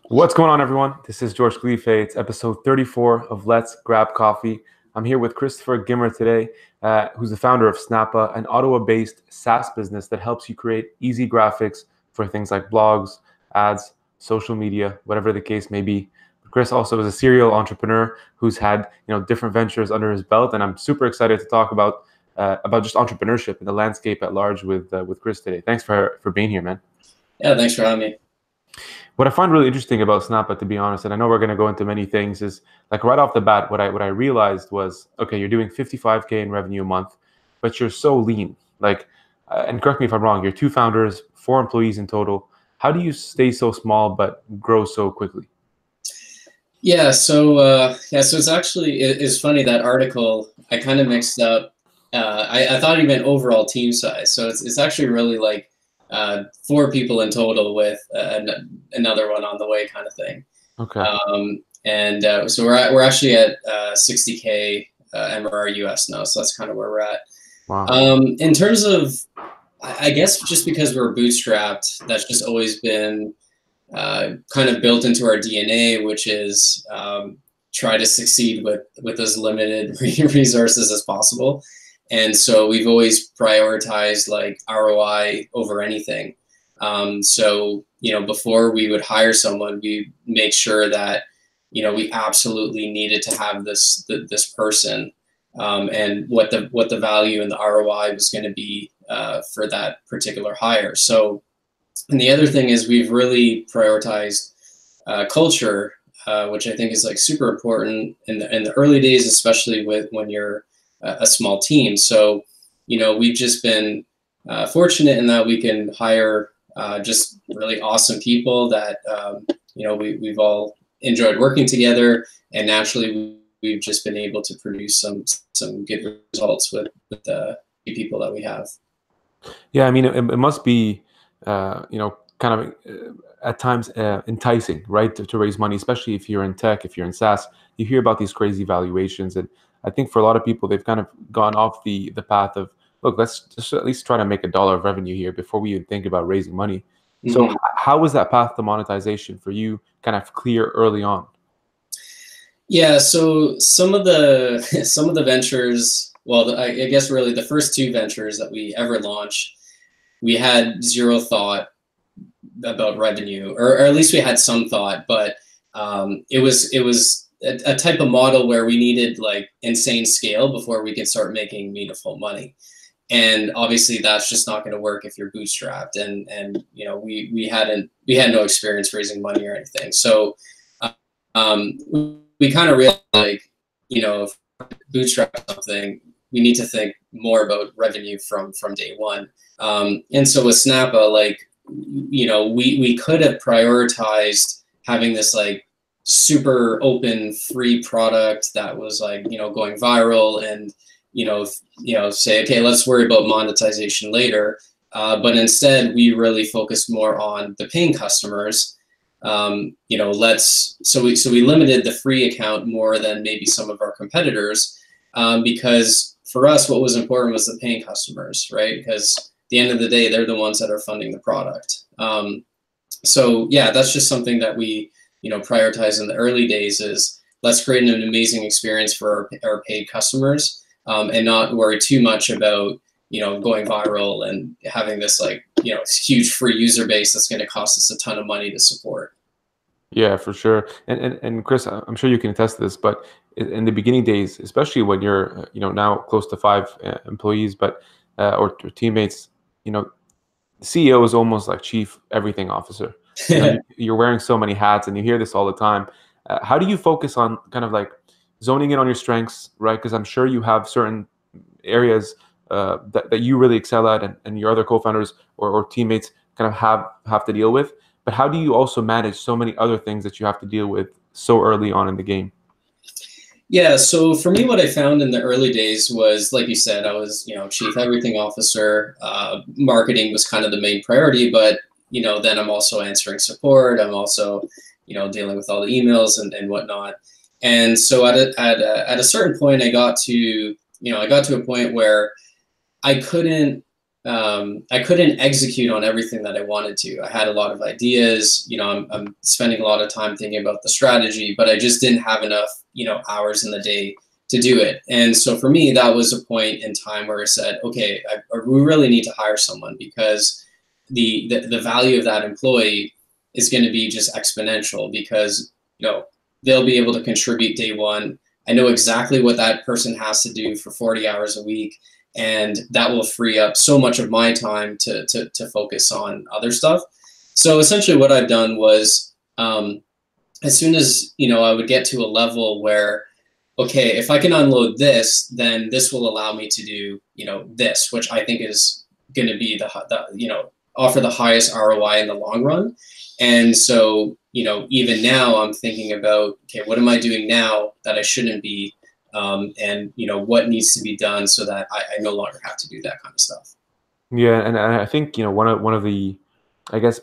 What's going on, everyone? This is George Khalife. It's episode 34 of Let's Grab Coffee. I'm here with Christopher Gimmer today, who's the founder of Snappa, an Ottawa-based SaaS business that helps you create easy graphics for things like blogs, ads, social media, whatever the case may be. Chris also is a serial entrepreneur who's had different ventures under his belt, and I'm super excited to talk about just entrepreneurship and the landscape at large with Chris today. Thanks for being here, man. Yeah, thanks for having me. What I find really interesting about Snappa, to be honest, and I know we're going to go into many things, is like right off the bat, what I realized was, okay, you're doing 55K in revenue a month, but you're so lean. Like, and correct me if I'm wrong, you're two founders, 4 employees in total. How do you stay so small but grow so quickly? So it's funny that article I kind of mixed up. I thought he meant overall team size, so it's actually really like 4 people in total with another one on the way, kind of thing. Okay. So we're actually at 60K MRR US now, so that's kind of where we're at. Wow. In terms of, I guess, just because we're bootstrapped, that's just always been kind of built into our DNA, which is try to succeed with as limited resources as possible. And so we've always prioritized like ROI over anything. Before we would hire someone, we make sure that we absolutely needed to have this person, and what the value and the ROI was going to be for that particular hire. So, and the other thing is we've really prioritized culture, which I think is like super important in the early days, especially when you're a small team. So, we've just been fortunate in that we can hire just really awesome people that, we've all enjoyed working together, and naturally we've just been able to produce some good results with the people that we have. Yeah, I mean, it must be, kind of at times enticing, right, to raise money, especially if you're in tech, if you're in SaaS. You hear about these crazy valuations, and I think for a lot of people, they've kind of gone off the path of, look, let's just at least try to make $1 of revenue here before we even think about raising money. So, how was that path to monetization for you kind of clear early on? Yeah, so some of the some of the ventures, well, I guess really the first 2 ventures that we ever launched, we had zero thought about revenue, or at least we had some thought, but it was a type of model where we needed like insane scale before we could start making meaningful money. And obviously that's just not going to work if you're bootstrapped, and we had no experience raising money or anything. So um, we kind of realized, like, if bootstrap something, we need to think more about revenue from day one. And so with Snappa, like, we could have prioritized having this like super open free product that was like, going viral, and, say, okay, let's worry about monetization later. But instead we really focused more on the paying customers. So we limited the free account more than maybe some of our competitors, because for us, what was important was the paying customers, right? Because at the end of the day, they're the ones that are funding the product. So yeah, that's just something that we, prioritize in the early days, is let's create an amazing experience for our paid customers, and not worry too much about, going viral and having this like, huge free user base that's going to cost us a ton of money to support. Yeah, for sure. And Chris, I'm sure you can attest to this, but in the beginning days, especially when you're now close to 5 employees, but or teammates, the CEO is almost like chief everything officer. You're wearing so many hats, and you hear this all the time. How do you focus on kind of like zoning in on your strengths, right? Because I'm sure you have certain areas that you really excel at, and your other co-founders or teammates kind of have to deal with. But how do you also manage so many other things that you have to deal with so early on in the game? Yeah, so for me, what I found in the early days was, like you said, I was, chief everything officer. Marketing was kind of the main priority, but then I'm also answering support. I'm also, dealing with all the emails and whatnot. And so at a certain point, I got to a point where I couldn't I couldn't execute on everything that I wanted to. I had a lot of ideas, you know, I'm spending a lot of time thinking about the strategy, but I just didn't have enough, you know, hours in the day to do it. And so for me, that was a point in time where I said, okay, we really need to hire someone, because the value of that employee is going to be just exponential, because, you know, they'll be able to contribute day one. I know exactly what that person has to do for 40 hours a week. And that will free up so much of my time to focus on other stuff. So essentially what I've done was, as soon as, you know, I would get to a level where, okay, if I can unload this, then this will allow me to do, you know, this, which I think is going to be the, you know, offer the highest ROI in the long run. And so, you know, even now I'm thinking about, okay, what am I doing now that I shouldn't be? And, you know, what needs to be done so that I no longer have to do that kind of stuff. Yeah, and I think, you know, one of the, I guess,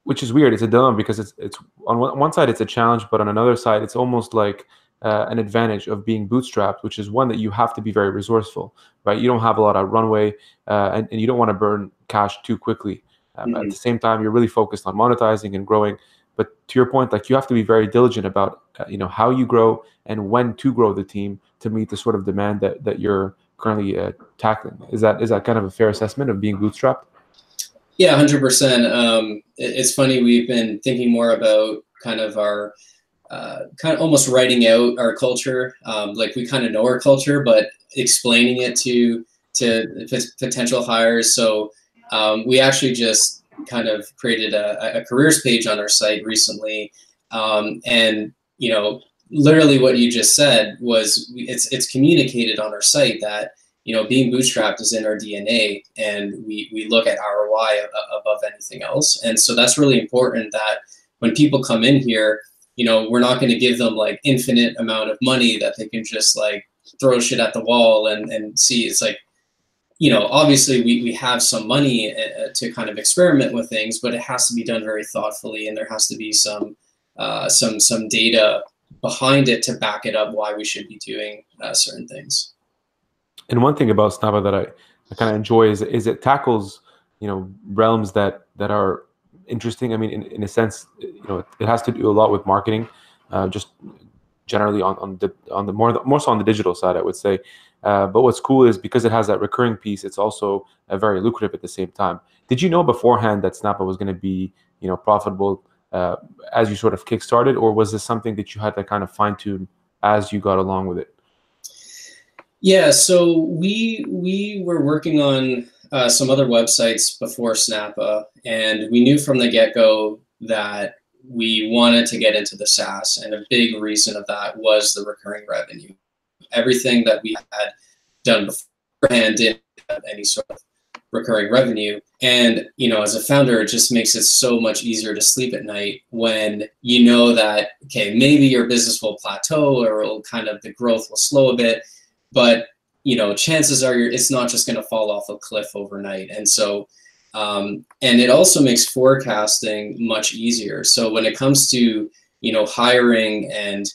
which is weird. It's a dilemma, because it's on one side it's a challenge, but on another side it's almost like an advantage of being bootstrapped, which is one that you have to be very resourceful, right? You don't have a lot of runway, and you don't want to burn cash too quickly. At the same time, you're really focused on monetizing and growing. But to your point, like, you have to be very diligent about you know, how you grow and when to grow the team to meet the sort of demand that you're currently tackling. Is that kind of a fair assessment of being bootstrapped? Yeah, 100%. It's funny, we've been thinking more about kind of our kind of almost writing out our culture. Like, we kind of know our culture, but explaining it to potential hires. So we actually just kind of created a careers page on our site recently, and, you know, literally what you just said was, it's communicated on our site that, you know, being bootstrapped is in our DNA, and we look at ROI above anything else. And so that's really important, that when people come in here, you know, we're not going to give them like infinite amount of money that they can just like throw shit at the wall and see. It's like, you know, obviously we have some money to kind of experiment with things, but it has to be done very thoughtfully, and there has to be some data behind it to back it up why we should be doing certain things. And one thing about Snappa that I kind of enjoy is it tackles, you know, realms that are interesting. I mean, in a sense, you know, it has to do a lot with marketing, just generally on the more so on the digital side, I would say. But what's cool is, because it has that recurring piece, it's also very lucrative at the same time. Did you know beforehand that Snappa was going to be, you know, profitable as you sort of kickstarted, or was this something that you had to kind of fine tune as you got along with it? Yeah, so we were working on some other websites before Snappa, and we knew from the get-go that we wanted to get into the SaaS, and a big reason of that was the recurring revenue. Everything that we had done beforehand didn't have any sort of recurring revenue. And, you know, as a founder, it just makes it so much easier to sleep at night when you know that, okay, maybe your business will plateau, or it'll kind of, the growth will slow a bit, but, you know, chances are it's not just going to fall off a cliff overnight. And so, and it also makes forecasting much easier. So when it comes to, you know, hiring and,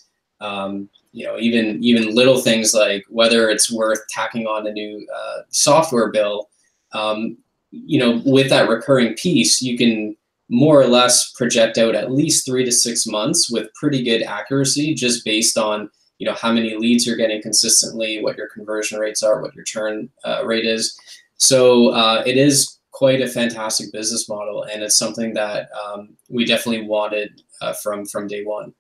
you know, even little things like whether it's worth tacking on a new software bill, you know, with that recurring piece, you can more or less project out at least 3 to 6 months with pretty good accuracy, just based on, you know, how many leads you're getting consistently, what your conversion rates are, what your churn rate is. So it is quite a fantastic business model, and it's something that we definitely wanted from day one.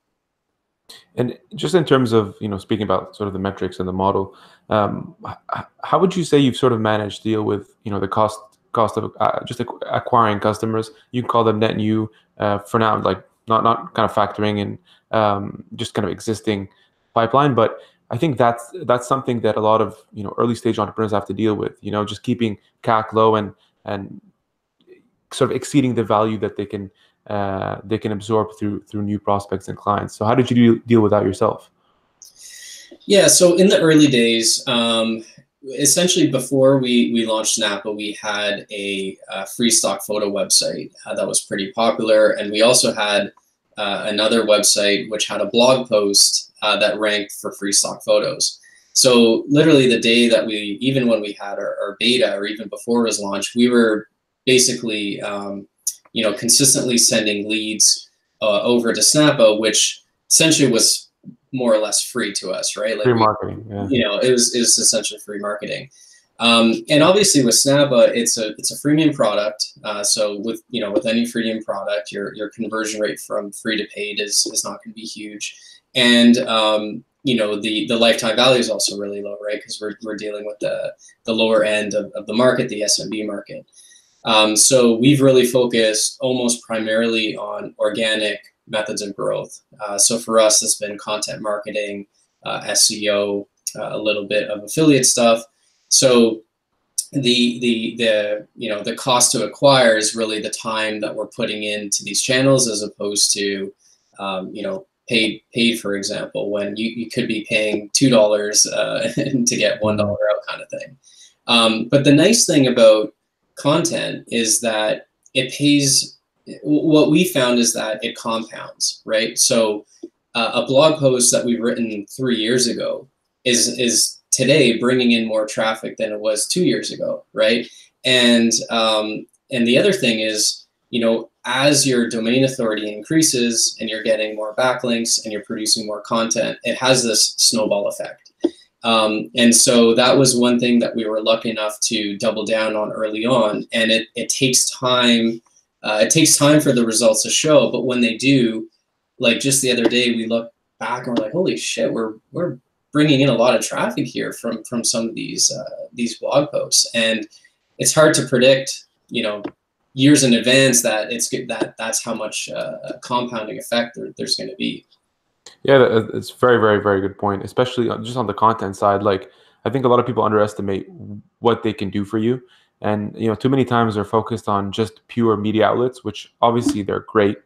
And just in terms of, you know, speaking about sort of the metrics and the model, how would you say you've sort of managed to deal with, you know, the cost of just acquiring customers? You can call them net new for now, like not kind of factoring in just kind of existing pipeline. But I think that's something that a lot of, you know, early stage entrepreneurs have to deal with. You know, just keeping CAC low and sort of exceeding the value that they can absorb through new prospects and clients. So how did you deal with that yourself? Yeah, so in the early days, essentially before we launched Snappa, we had a free stock photo website that was pretty popular, and we also had another website which had a blog post that ranked for free stock photos. So literally the day that even when we had our beta, or even before it was launched, we were basically, consistently sending leads over to Snappa, which essentially was more or less free to us, right? Like Free marketing, yeah. it was essentially free marketing. And obviously with Snappa, it's a freemium product. So with any freemium product, your conversion rate from free to paid is not going to be huge. And the lifetime value is also really low, right? Because we're dealing with the lower end of the market, the SMB market. So we've really focused almost primarily on organic methods of growth. So for us, it's been content marketing, SEO, a little bit of affiliate stuff. So the cost to acquire is really the time that we're putting into these channels, as opposed to paid, for example, when you could be paying $2 to get $1 out, kind of thing. But the nice thing about content is that it pays. What we found is that it compounds, right? So a blog post that we've written 3 years ago is today bringing in more traffic than it was 2 years ago, right? And the other thing is, as your domain authority increases and you're getting more backlinks and you're producing more content, it has this snowball effect. And so that was one thing that we were lucky enough to double down on early on. And it takes time. It takes time for the results to show, but when they do, like just the other day, we look back and we're like, holy shit, we're bringing in a lot of traffic here from some of these blog posts. And it's hard to predict, years in advance that that's how much compounding effect there's going to be. Yeah, it's very, very, very good point, especially just on the content side. Like, I think a lot of people underestimate what they can do for you. And, too many times they're focused on just pure media outlets, which obviously they're great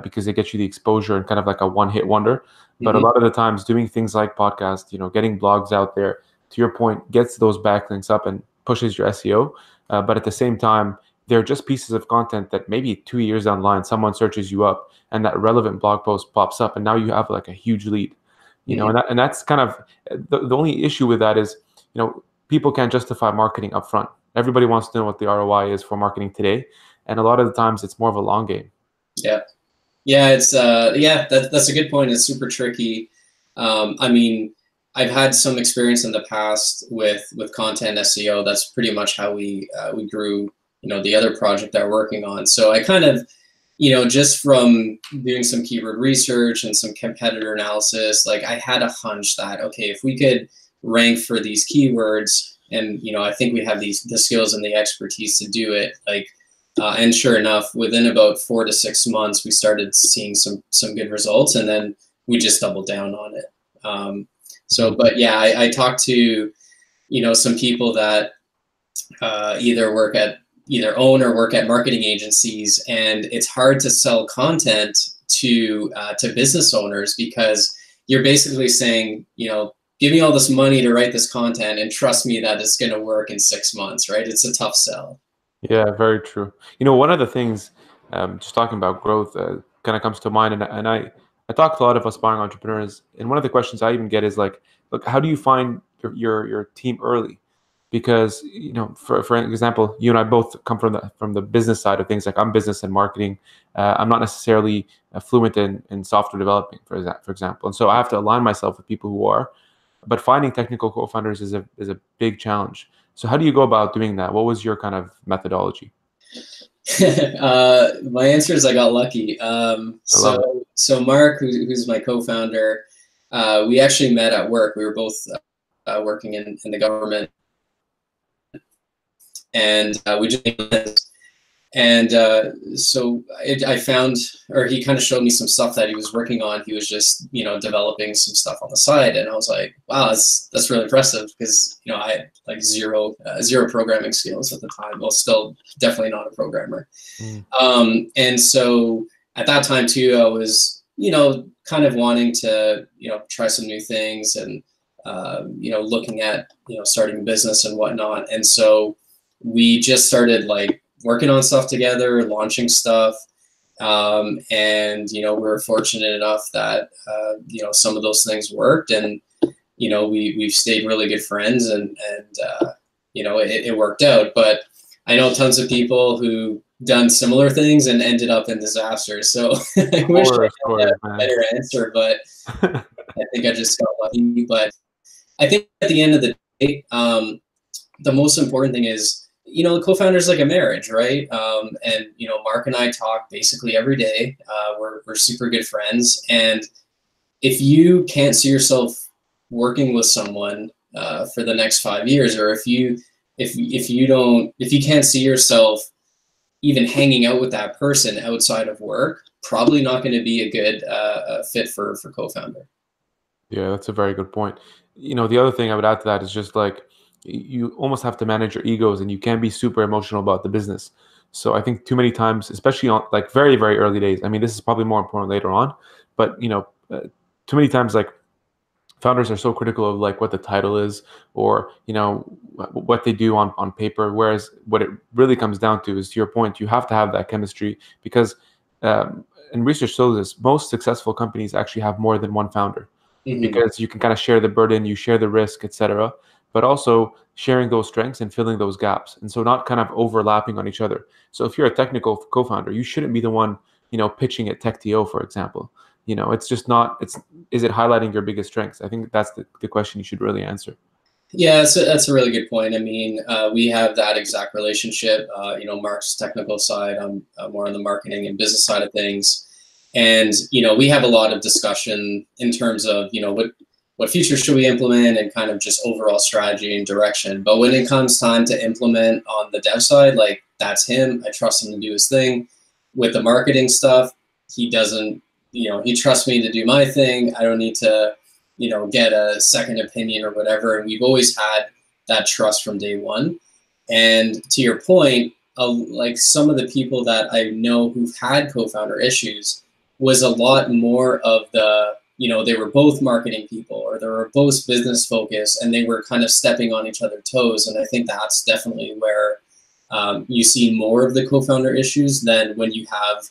because they get you the exposure and kind of like a one-hit wonder. But a lot of the times doing things like podcasts, getting blogs out there, to your point, gets those backlinks up and pushes your SEO. But at the same time, they're just pieces of content that maybe 2 years down the line, someone searches you up and that relevant blog post pops up, and now you have like a huge lead, and that's kind of the only issue with that is, people can't justify marketing upfront. Everybody wants to know what the ROI is for marketing today, and a lot of the times it's more of a long game. It's that's a good point. It's super tricky. I mean, I've had some experience in the past with content SEO. That's pretty much how we grew, the other project that we're working on. So I kind of, just from doing some keyword research and some competitor analysis, like I had a hunch that, okay, if we could rank for these keywords, and, I think we have the skills and the expertise to do it, like, and sure enough, within about 4 to 6 months, we started seeing some good results, and then we just doubled down on it. But yeah, I talked to, some people that either own or work at marketing agencies, and it's hard to sell content to business owners, because you're basically saying, give me all this money to write this content and trust me that it's going to work in 6 months, right? It's a tough sell. Yeah, very true. One of the things, just talking about growth, kind of comes to mind, and I talk to a lot of aspiring entrepreneurs, and one of the questions I even get is like, look, how do you find your team early? Because for example, you and I both come from the business side of things. Like, I'm business and marketing. I'm not necessarily fluent in software developing, for example, and so I have to align myself with people who are. But finding technical co-founders is a big challenge. So how do you go about doing that? What was your kind of methodology? My answer is I got lucky. So Mark, who's my co-founder, we actually met at work. We were both working in the government, and we just so I found, or he kind of showed me some stuff that he was working on. He was just developing some stuff on the side, and I was like, wow, that's really impressive, because I had like zero programming skills at the time. Well, still definitely not a programmer. And so at that time too, I was kind of wanting to try some new things, and looking at starting a business and whatnot. And so we just started like working on stuff together, launching stuff. And, we were fortunate enough that, some of those things worked, and we've stayed really good friends, and it worked out. But I know tons of people who done similar things and ended up in disasters. So I wish I had a better answer, but I think I just got lucky. But I think at the end of the day, the most important thing is, the co-founder is like a marriage, right? And Mark and I talk basically every day. We're super good friends, and if you can't see yourself working with someone for the next 5 years, or if you can't see yourself even hanging out with that person outside of work, probably not going to be a good fit for co-founder. Yeah, that's a very good point. The other thing I would add to that is just like, you almost have to manage your egos, and you can't be super emotional about the business. So I think too many times, especially on like very, very early days, I mean, this is probably more important later on, but too many times, like, founders are so critical of like what the title is, or what they do on paper, whereas what it really comes down to is, to your point, you have to have that chemistry, because and research shows this, most successful companies actually have more than one founder, because you can kind of share the burden, you share the risk, etc., but also sharing those strengths and filling those gaps, and so not kind of overlapping on each other. So if you're a technical co-founder, you shouldn't be the one pitching at TechTO, for example. It's just not, is it highlighting your biggest strengths? I think that's the question you should really answer. Yeah, that's a really good point. I mean, we have that exact relationship. Mark's technical side, I'm more on the marketing and business side of things. And, we have a lot of discussion in terms of, what features should we implement, and kind of just overall strategy and direction. But when it comes time to implement on the dev side, like, that's him. I trust him to do his thing. With the marketing stuff, he doesn't, he trusts me to do my thing. I don't need to, get a second opinion or whatever. And we've always had that trust from day one. And to your point, like, some of the people that I know who've had co-founder issues was a lot more of the, they were both marketing people, or they were both business focused, and they were kind of stepping on each other's toes. And I think that's definitely where you see more of the co-founder issues than when you have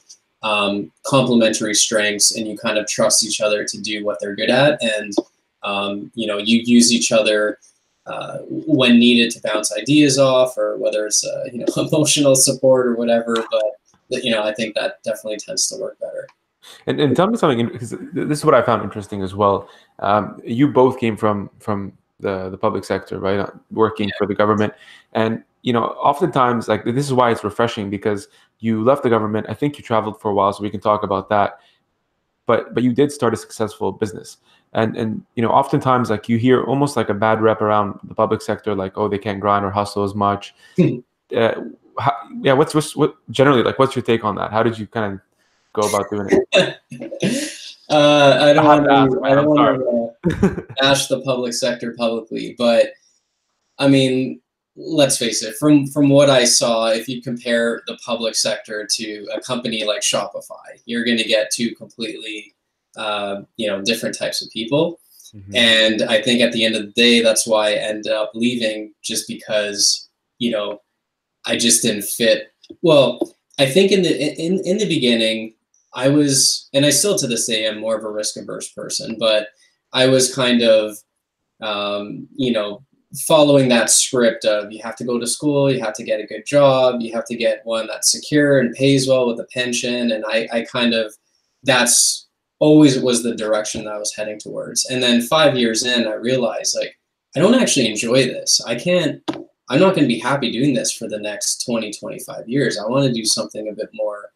complementary strengths and you kind of trust each other to do what they're good at. And, you use each other when needed to bounce ideas off, or whether it's, emotional support or whatever. But, I think that definitely tends to work better. And tell me something, because this is what I found interesting as well. You both came from the public sector, right? Working for the government, and oftentimes, like, this is why it's refreshing, because you left the government. I think you traveled for a while, so we can talk about that. But you did start a successful business, and oftentimes, like, you hear almost like a bad rep around the public sector, like, oh, they can't grind or hustle as much. What generally, like, what's your take on that? How did you kind of go about doing it? I don't want to bash the public sector publicly, but I mean, let's face it, from what I saw, if you compare the public sector to a company like Shopify, you're going to get two completely different types of people. And I think at the end of the day, that's why I ended up leaving, just because I just didn't fit. Well, I think in the beginning, I was, and I still to this day am more of a risk averse person, but I was kind of, following that script of, you have to go to school, you have to get a good job, you have to get one that's secure and pays well with a pension. And I kind of, that's always was the direction that I was heading towards. And then 5 years in, I realized, like, I don't actually enjoy this. I'm not going to be happy doing this for the next 20, 25 years. I want to do something a bit more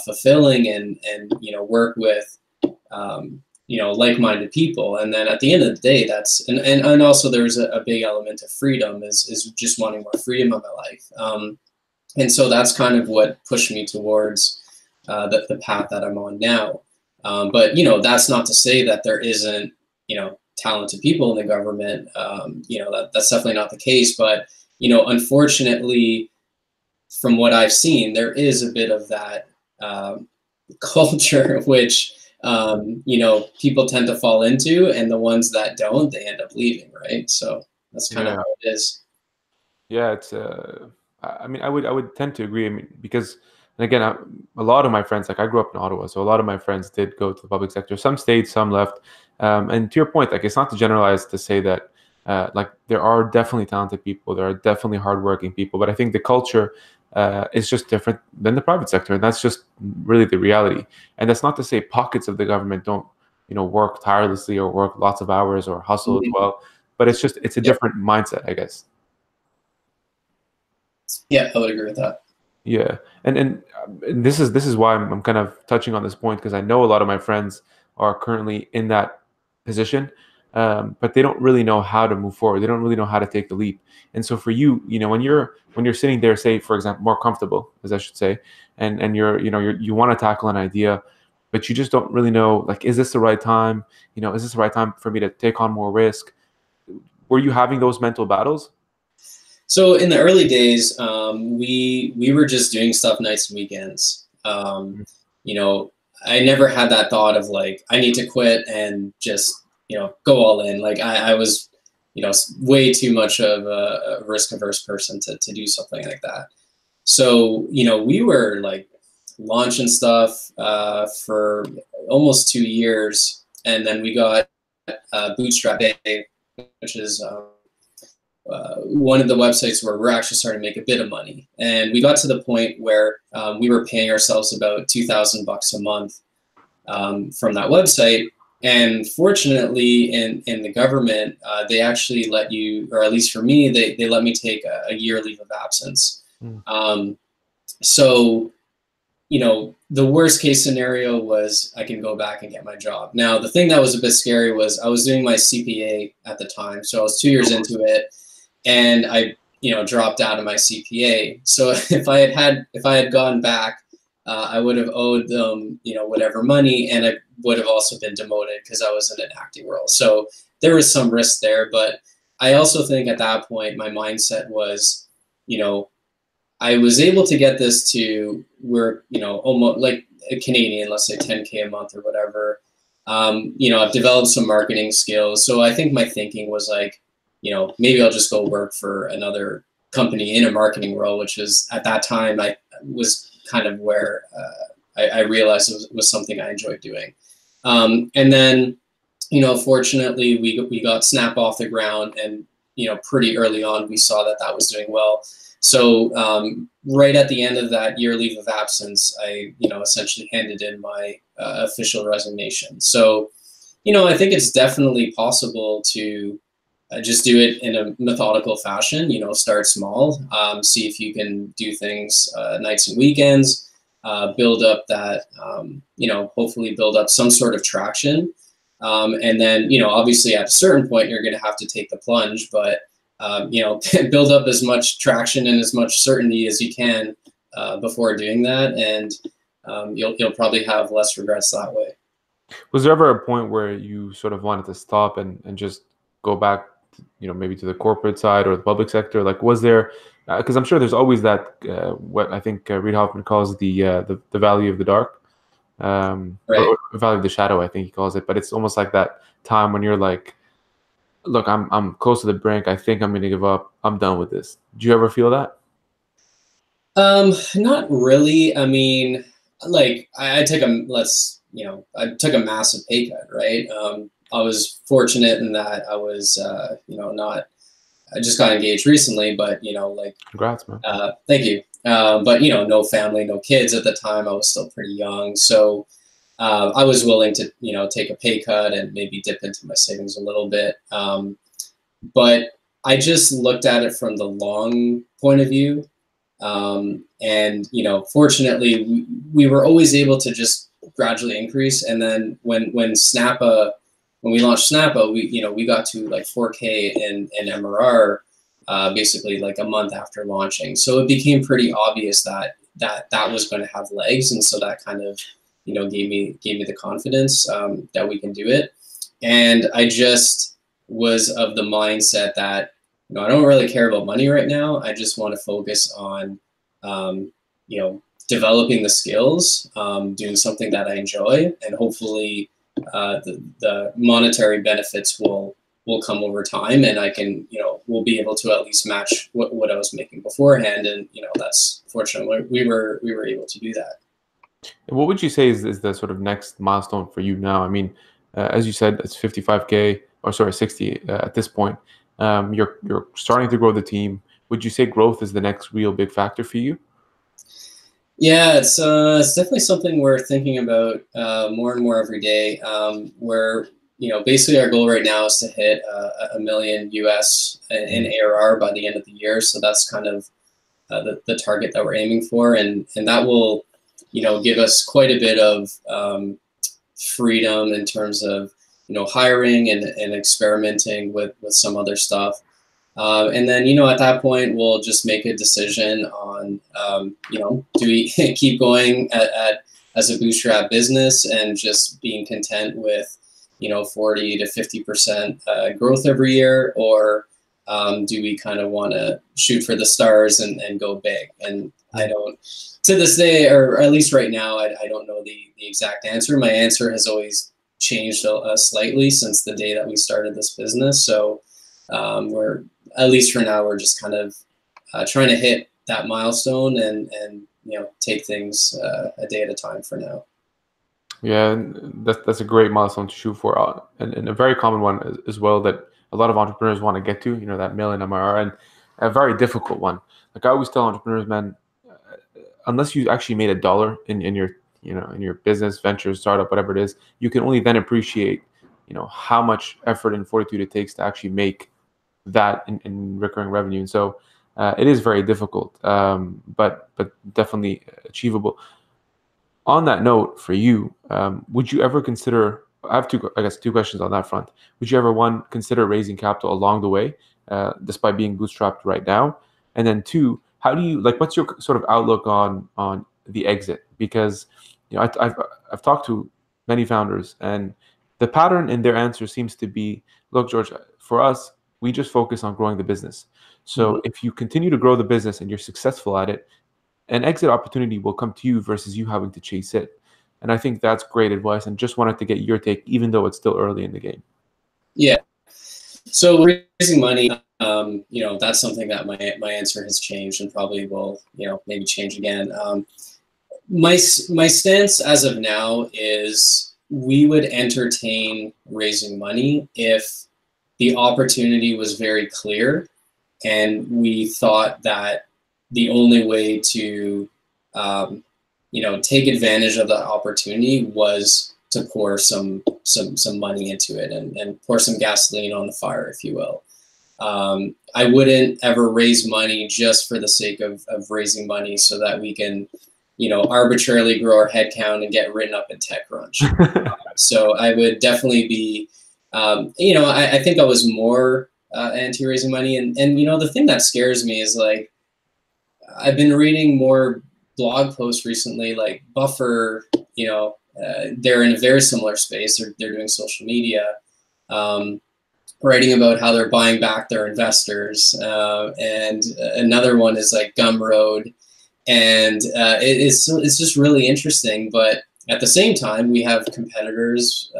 fulfilling, and work with like-minded people. And then at the end of the day, that's and also there's a big element of freedom, is just wanting more freedom in my life. And so that's kind of what pushed me towards the path that I'm on now. But that's not to say that there isn't talented people in the government. That's definitely not the case. But unfortunately, from what I've seen, there is a bit of that culture, which people tend to fall into, and the ones that don't, they end up leaving, right? So that's kind of how it is. Yeah, it's. I mean, I would tend to agree. I mean, because And again, a lot of my friends, like I grew up in Ottawa, so a lot of my friends did go to the public sector. Some stayed, some left. And to your point, like it's not to generalize to say that like there are definitely talented people, there are definitely hardworking people, but I think the culture is just different than the private sector, and that's just really the reality. And that's not to say pockets of the government don't, work tirelessly or work lots of hours or hustle as well, but it's a Yep. different mindset, I guess. Yeah, I would agree with that. Yeah, and this is why I'm kind of touching on this point, because I know a lot of my friends are currently in that position, but they don't really know how to move forward. They don't really know how to take the leap. And so for you, when you're sitting there, say for example, more comfortable, as I should say, and you want to tackle an idea, but you just don't really know, like, is this the right time? Is this the right time for me to take on more risk? Were you having those mental battles? So in the early days, we were just doing stuff nights and weekends. You know, I never had that thought of like I need to quit and just go all in. Like I was way too much of a risk averse person to do something like that. So we were like launching stuff for almost 2 years, and then we got Bootstrapping, which is one of the websites where we're actually starting to make a bit of money. And we got to the point where we were paying ourselves about $2,000 a month from that website. And fortunately, in the government, they actually let you, or at least for me, they let me take a year leave of absence. So, the worst case scenario was I can go back and get my job. Now, the thing that was a bit scary was I was doing my CPA at the time. So I was 2 years into it, and I dropped out of my CPA. So if I had gone back, I would have owed them whatever money, and I would have also been demoted because I was in an acting role. So there was some risk there, but I also think at that point my mindset was, I was able to get this to where almost like a Canadian, let's say 10K a month or whatever. I've developed some marketing skills, so I think my thinking was like, maybe I'll just go work for another company in a marketing role, which is at that time I was kind of where I realized it was something I enjoyed doing. And then, fortunately we got Snap off the ground, and, pretty early on we saw that was doing well. So right at the end of that year leave of absence, I, essentially handed in my official resignation. So, I think it's definitely possible to just do it in a methodical fashion, start small, see if you can do things nights and weekends, build up that, hopefully build up some sort of traction. And then, obviously at a certain point, you're going to have to take the plunge, but, build up as much traction and as much certainty as you can before doing that. And you'll probably have less regrets that way. Was there ever a point where you sort of wanted to stop and just go back, maybe to the corporate side or the public sector? Like, was there, because I'm sure there's always that, what I think Reid Hoffman calls the valley of the dark, Right. or valley of the shadow, I think he calls it. But it's almost like that time when you're like, look, I'm close to the brink. I think I'm going to give up. I'm done with this. Do you ever feel that? Not really. I mean, like I took I took a massive pay cut, right? I was fortunate in that I was, not, I just got engaged recently, but, like, Congrats, man. thank you. But, no family, no kids at the time. I was still pretty young. So I was willing to, take a pay cut and maybe dip into my savings a little bit. But I just looked at it from the long point of view. And, fortunately, we were always able to just gradually increase. And then when we launched Snappa, we got to like 4K in MRR, basically like a month after launching. So it became pretty obvious that was going to have legs. And so that kind of, gave me the confidence, that we can do it. And I just was of the mindset that, I don't really care about money right now. I just want to focus on, developing the skills, doing something that I enjoy, and hopefully the monetary benefits will come over time, and I can, will be able to at least match what I was making beforehand. And, that's fortunately we were able to do that. And what would you say is the sort of next milestone for you now? I mean, as you said, it's 55K, or sorry, 60 at this point. You're starting to grow the team. Would you say growth is the next real big factor for you? Yeah, it's definitely something we're thinking about more and more every day. Where basically our goal right now is to hit $1 million US in ARR by the end of the year. So that's kind of the target that we're aiming for, and that will give us quite a bit of freedom in terms of hiring and experimenting with some other stuff. And then, at that point, we'll just make a decision on, do we keep going as a bootstrap business and just being content with, 40 to 50% growth every year, or do we kind of want to shoot for the stars and go big? And I don't, to this day, or at least right now, I don't know the exact answer. My answer has always changed slightly since the day that we started this business. So we're, at least for now, we're just kind of trying to hit that milestone and take things a day at a time for now. Yeah, that's a great milestone to shoot for, and a very common one as well that a lot of entrepreneurs want to get to. That million MRR, and a very difficult one. Like I always tell entrepreneurs, man, unless you actually made $1 in your in your business, venture, startup, whatever it is, you can only then appreciate how much effort and fortitude it takes to actually make that in recurring revenue. And so it is very difficult, but definitely achievable. On that note, for you, would you ever consider? I have two questions on that front. Would you ever, one, consider raising capital along the way, despite being bootstrapped right now? And then two, how do you what's your sort of outlook on the exit? Because I've talked to many founders, and the pattern in their answer seems to be, look, George, for us, we just focus on growing the business. So if you continue to grow the business and you're successful at it, an exit opportunity will come to you versus you having to chase it. And I think that's great advice, and just wanted to get your take, even though it's still early in the game. Yeah. So raising money, that's something that my answer has changed and probably will, maybe change again. My stance as of now is we would entertain raising money if the opportunity was very clear and we thought that the only way to, take advantage of that opportunity was to pour some money into it and pour some gasoline on the fire, if you will. I wouldn't ever raise money just for the sake of raising money so that we can, arbitrarily grow our headcount and get written up in TechCrunch. So I would definitely be, I think I was more anti-raising money. And the thing that scares me is I've been reading more blog posts recently, like Buffer, they're in a very similar space. They're doing social media, writing about how they're buying back their investors. And another one is like Gumroad. And it's just really interesting. But at the same time, we have competitors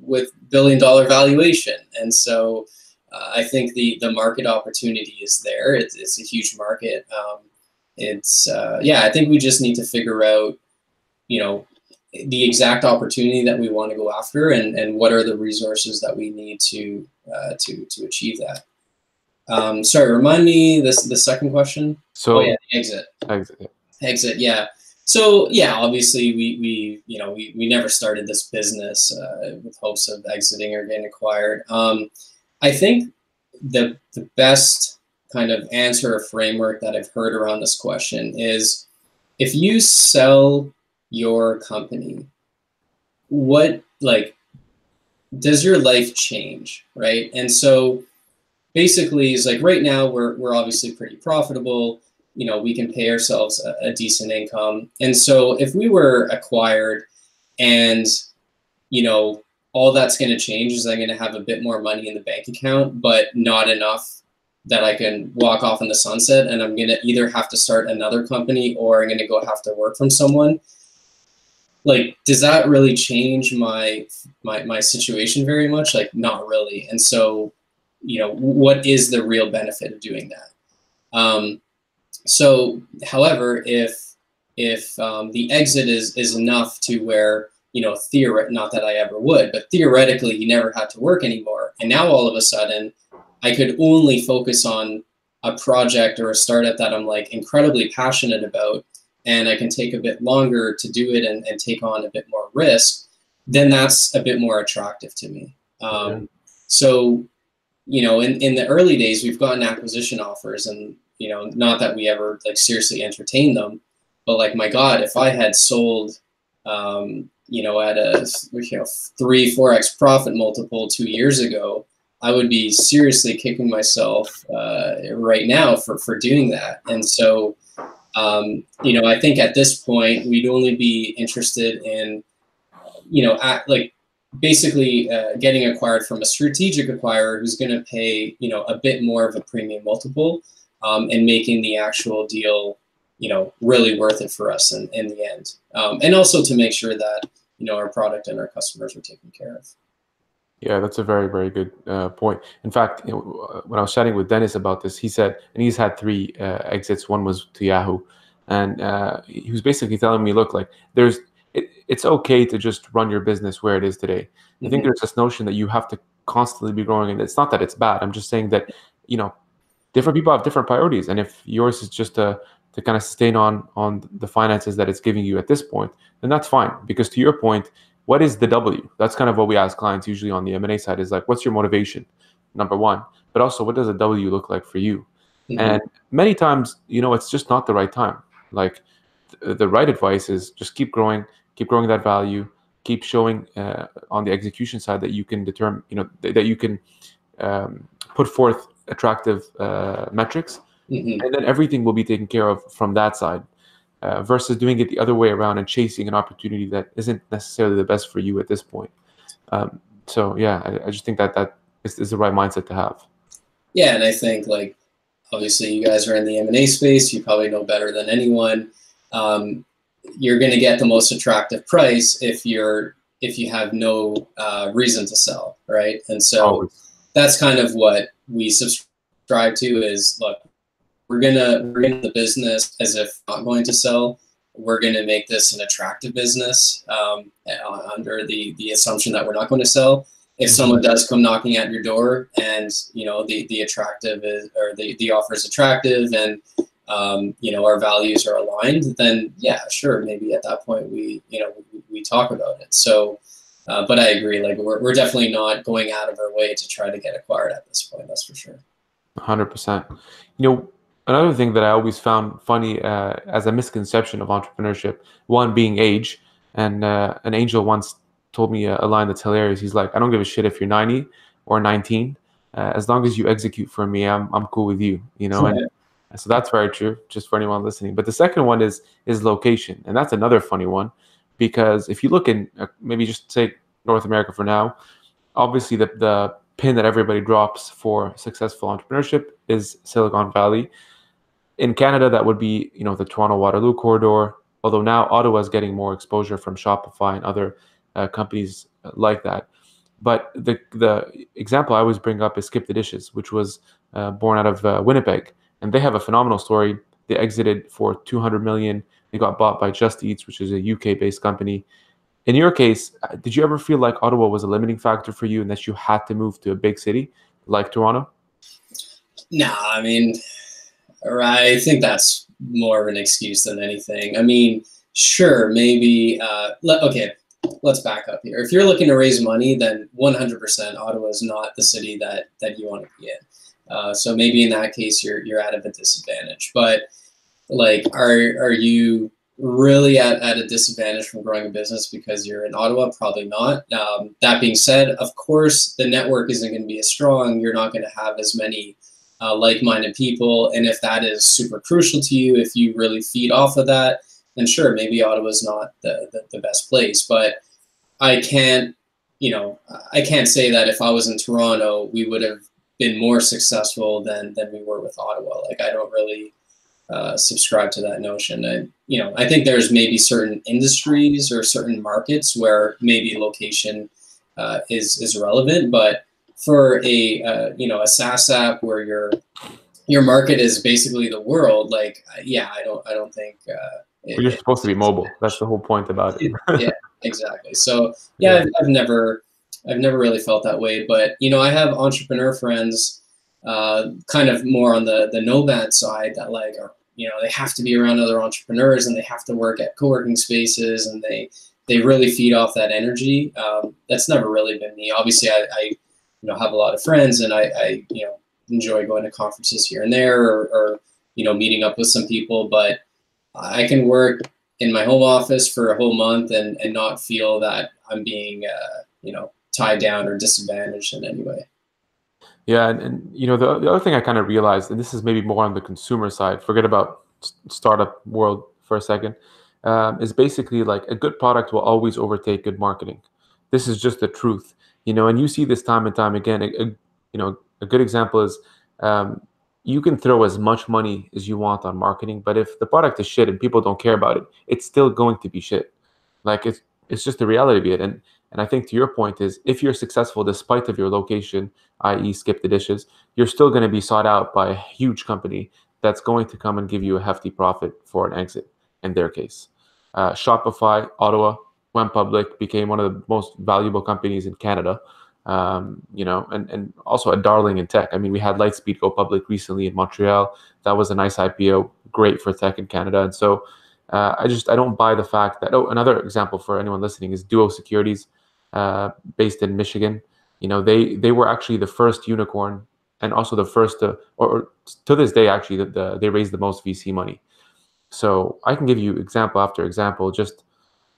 with $billion valuation. And so I think the market opportunity is there. It's a huge market. I think we just need to figure out, the exact opportunity that we want to go after, and what are the resources that we need to achieve that. Sorry, remind me the second question. So exit. Exit. Yeah. So yeah, obviously we never started this business with hopes of exiting or getting acquired. I think the best kind of answer or framework that I've heard around this question is, if you sell your company, what does your life change, right? And so basically it's right now we're obviously pretty profitable. We can pay ourselves a decent income. And so if we were acquired and, all that's going to change is I'm going to have a bit more money in the bank account, but not enough that I can walk off in the sunset, and I'm going to either have to start another company or I'm going to have to work from someone. Does that really change my situation very much? Not really. And so what is the real benefit of doing that? So, however, if the exit is enough to where, not that I ever would, but theoretically you never had to work anymore, and now all of a sudden I could only focus on a project or a startup that I'm like incredibly passionate about, and I can take a bit longer to do it and take on a bit more risk, then that's a bit more attractive to me. So, in the early days, we've gotten acquisition offers, and not that we ever like seriously entertain them, but like, my God, if I had sold, at a 3-4x profit multiple 2 years ago, I would be seriously kicking myself right now for doing that. And so, I think at this point we'd only be interested in, basically getting acquired from a strategic acquirer who's going to pay, a bit more of a premium multiple, and making the actual deal, really worth it for us in the end. And also to make sure that, our product and our customers are taken care of. Yeah, that's a very, very good point. In fact, when I was chatting with Dennis about this, he said, and he's had 3 exits. One was to Yahoo, and he was basically telling me, look, like it's okay to just run your business where it is today. I think there's this notion that you have to constantly be growing, and it's not that it's bad. I'm just saying that different people have different priorities, and if yours is just to kind of sustain on the finances that it's giving you at this point, then that's fine. Because to your point, what is the W? That's kind of what we ask clients usually on the M&A side, is like, what's your motivation? Number one, but also, what does a W look like for you? And many times, it's just not the right time. Like the right advice is just keep growing that value, keep showing on the execution side that you can determine, that you can put forth attractive metrics, and then everything will be taken care of from that side, versus doing it the other way around and chasing an opportunity that isn't necessarily the best for you at this point. So yeah, I just think that is the right mindset to have. Yeah, and I think, like, obviously you guys are in the M&A space, you probably know better than anyone. You're going to get the most attractive price if you have no reason to sell, right? And so that's kind of what we subscribe to is, look, we're in the business as if not going to sell. We're going to make this an attractive business under the assumption that we're not going to sell. If someone does come knocking at your door and the attractive is, or the offer is attractive, and our values are aligned, then yeah, sure, maybe at that point we talk about it. So, but I agree, like we're definitely not going out of our way to try to get acquired at this point. That's for sure. 100%. Another thing that I always found funny as a misconception of entrepreneurship, one being age, and an angel once told me a line that's hilarious. He's like, I don't give a shit if you're 90 or 19, as long as you execute for me, I'm cool with you, and so that's very true, just for anyone listening. But the second one is location, and that's another funny one, because if you look in maybe just take North America for now, obviously the pin that everybody drops for successful entrepreneurship is Silicon Valley. In Canada, that would be the Toronto-Waterloo corridor, although now Ottawa is getting more exposure from Shopify and other companies like that. But the example I always bring up is Skip the Dishes, which was born out of Winnipeg, and they have a phenomenal story. They exited for $200 million. They got bought by Just Eats, which is a UK-based company. In your case, did you ever feel like Ottawa was a limiting factor for you and that you had to move to a big city like Toronto? No, I mean, I think that's more of an excuse than anything. I mean, sure, maybe, okay, let's back up here. If you're looking to raise money, then 100% Ottawa is not the city that you want to be in. So maybe in that case, you're at a disadvantage. But like, are you really at a disadvantage from growing a business because you're in Ottawa? Probably not. That being said, of course, the network isn't going to be as strong. You're not going to have as many like-minded people. And if that is super crucial to you, if you really feed off of that, then sure, maybe Ottawa's not the best place. But I can't say that if I was in Toronto, we would have been more successful than we were with Ottawa. Like, I don't really subscribe to that notion. I think there's maybe certain industries or certain markets where maybe location is relevant, but for a a SaaS app where your market is basically the world, like yeah, I don't think But you're supposed to be mobile. That's the whole point about yeah, it. exactly. So yeah, Yeah. I've never really felt that way, but I have entrepreneur friends, kind of more on the nomad side that like are they have to be around other entrepreneurs and they have to work at co-working spaces and they really feed off that energy. That's never really been me. Obviously, I have a lot of friends and I enjoy going to conferences here and there or meeting up with some people, but I can work in my home office for a whole month and not feel that I'm being tied down or disadvantaged in any way. Yeah, and the other thing I kind of realized, and this is maybe more on the consumer side, forget about startup world for a second, is basically like a good product will always overtake good marketing. This is just the truth, and you see this time and time again. A good example is um, you can throw as much money as you want on marketing, but if the product is shit and people don't care about it, it's still going to be shit. Like it's just the reality of it. And I think to your point is if you're successful despite of your location, i.e. skip the dishes, you're still going to be sought out by a huge company that's going to come and give you a hefty profit for an exit in their case. Shopify, Ottawa, went public, became one of the most valuable companies in Canada. And also a darling in tech. I mean, we had Lightspeed go public recently in Montreal. That was a nice IPO, great for tech in Canada. And so I don't buy the fact that, another example for anyone listening is Duo Securities, based in Michigan. They were actually the first unicorn and also the first or to this day, actually, they raised the most VC money. So I can give you example after example, just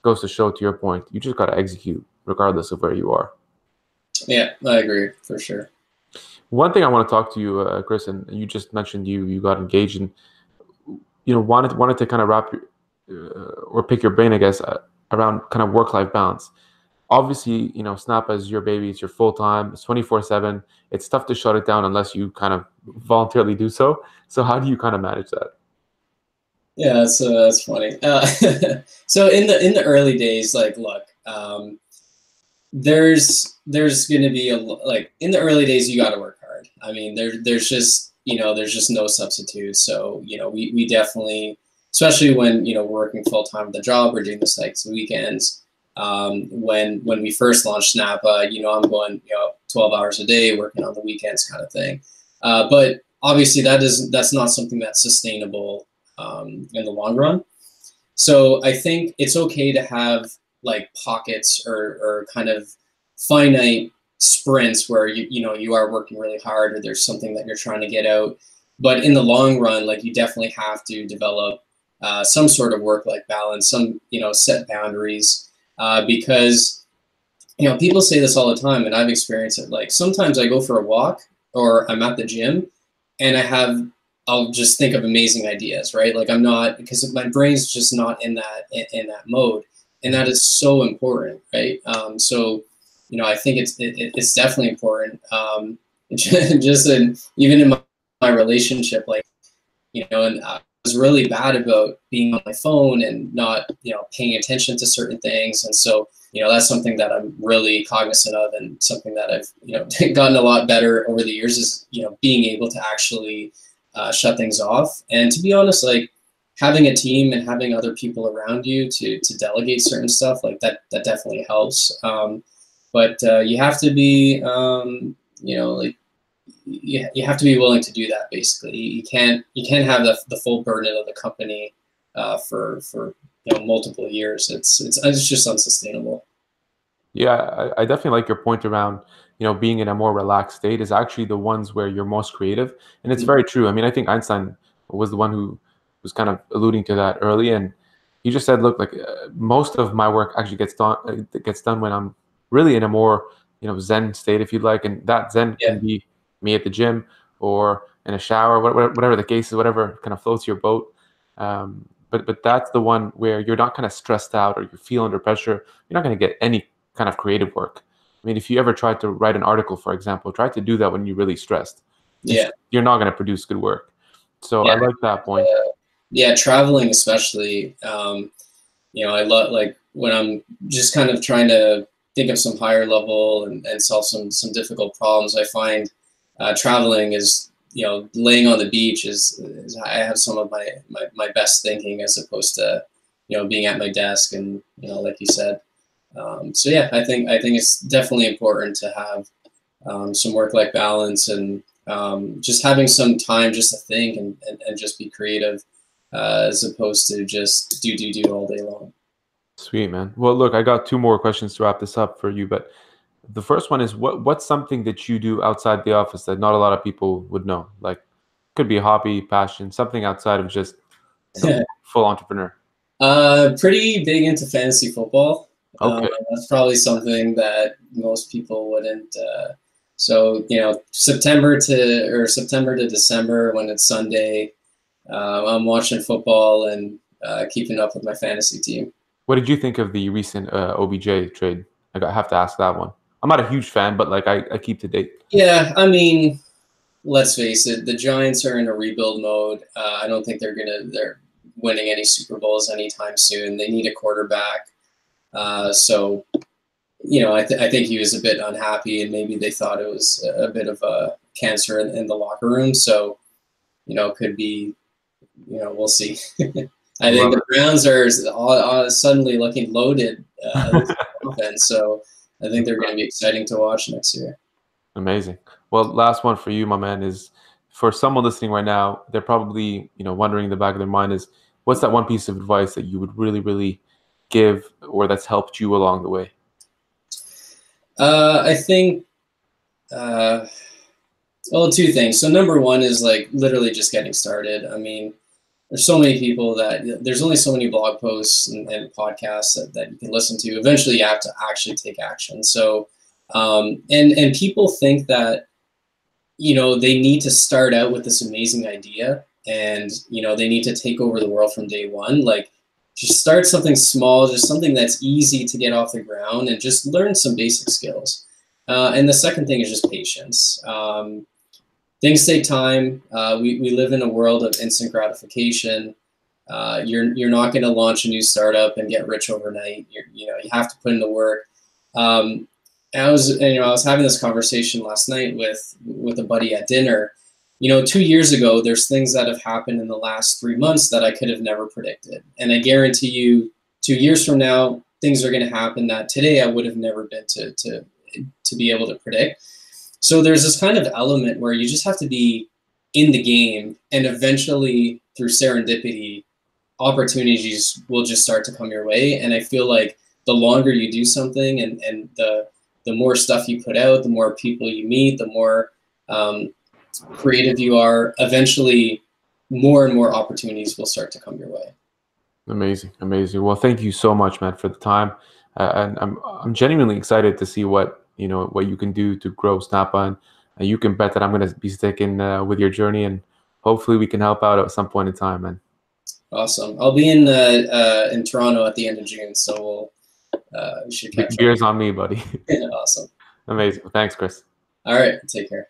goes to show to your point, you just got to execute regardless of where you are. Yeah, I agree for sure. One thing I want to talk to you, Chris, and you just mentioned you got engaged and wanted to kind of wrap or pick your brain, I guess, around kind of work-life balance. Obviously, Snap is your baby. It's your full time. It's 24/7. It's tough to shut it down unless you kind of voluntarily do so. So how do you kind of manage that? Yeah, that's funny. So in the early days, like, look, there's going to be like in the early days you got to work hard. I mean, there's just there's just no substitute. So we definitely, especially when we're working full time at the job, we're doing this like the weekends. When we first launched Snap, I'm going 12 hours a day working on the weekends kind of thing. But obviously that's not something that's sustainable in the long run. So I think it's okay to have like pockets or kind of finite sprints where you are working really hard or there's something that you're trying to get out. But in the long run, like you definitely have to develop some sort of work-life balance, some set boundaries, because people say this all the time, and I've experienced it. Like sometimes I go for a walk or I'm at the gym, and I'll just think of amazing ideas, right? Like I'm not, because my brain's just not in that mode, and that is so important, right? So I think it's definitely important. Just even in my relationship, like and I was really bad about being on my phone and not paying attention to certain things, and so that's something that I'm really cognizant of, and something that I've gotten a lot better over the years is being able to actually shut things off. And to be honest, like having a team and having other people around you to delegate certain stuff like that definitely helps. But you have to be like you have to be willing to do that. Basically, you can't have the full burden of the company for multiple years. It's just unsustainable. Yeah, I definitely like your point around, being in a more relaxed state is actually the ones where you're most creative. And it's very true. I mean, I think Einstein was the one who was kind of alluding to that early. And he just said, look, like most of my work actually gets done when I'm really in a more, Zen state, if you'd like. And that Zen Yeah, can be me at the gym or in a shower, whatever the case is, whatever kind of floats your boat. But that's the one where you're not kind of stressed out or you feel under pressure. You're not going to get any kind of creative work. I mean, if you ever tried to write an article, for example, try to do that when you're really stressed. yeah, You're not going to produce good work. So I yeah. like that point. Yeah, traveling especially. I love like when I'm just kind of trying to think of some higher level and solve some difficult problems, I find traveling is, laying on the beach is I have some of my best thinking, as opposed to, being at my desk and, like you said. So yeah, I think it's definitely important to have some work-life balance, and just having some time just to think and just be creative, as opposed to just do all day long. Sweet, man. Well, look, I got two more questions to wrap this up for you, but the first one is what's something that you do outside the office that not a lot of people would know? Like, could be a hobby, passion, something outside of just, full entrepreneur. Pretty big into fantasy football. Okay. That's probably something that most people wouldn't. So September to December, when it's Sunday, I'm watching football and keeping up with my fantasy team. What did you think of the recent OBJ trade? I have to ask that one. I'm not a huge fan, but like I keep to date. Yeah, I mean, let's face it, the Giants are in a rebuild mode. I don't think they're winning any Super Bowls anytime soon. They need a quarterback. So, I think he was a bit unhappy, and maybe they thought it was a bit of a cancer in the locker room. So, could be, we'll see. I think the Browns are all suddenly looking loaded offense, so I think they're going to be exciting to watch next year. Amazing. Well, last one for you, my man, is for someone listening right now, they're probably, wondering in the back of their mind is, what's that one piece of advice that you would really, really give, or that's helped you along the way? I think, well, two things. So number one is like literally just getting started. I mean, there's so many people there's only so many blog posts and podcasts that you can listen to. Eventually you have to actually take action. So, and people think that, they need to start out with this amazing idea and, they need to take over the world from day one. Like, just start something small, just something that's easy to get off the ground, and just learn some basic skills. And the second thing is just patience. Things take time. We live in a world of instant gratification. You're not going to launch a new startup and get rich overnight. You have to put in the work. I was having this conversation last night with a buddy at dinner. 2 years ago, there's things that have happened in the last 3 months that I could have never predicted. And I guarantee you, 2 years from now, things are going to happen that today I would have never been to be able to predict. So there's this kind of element where you just have to be in the game, and eventually through serendipity, opportunities will just start to come your way. And I feel like the longer you do something and the more stuff you put out, the more people you meet, the more creative you are, eventually more and more opportunities will start to come your way. Amazing. Well, thank you so much, man, for the time. And I'm genuinely excited to see what you can do to grow Snap-on. And you can bet that I'm going to be sticking with your journey, and hopefully we can help out at some point in time, man. Awesome. I'll be in Toronto at the end of June, so we should catch up. Beers on me, buddy. Awesome. Amazing. Thanks, Chris. All right. Take care.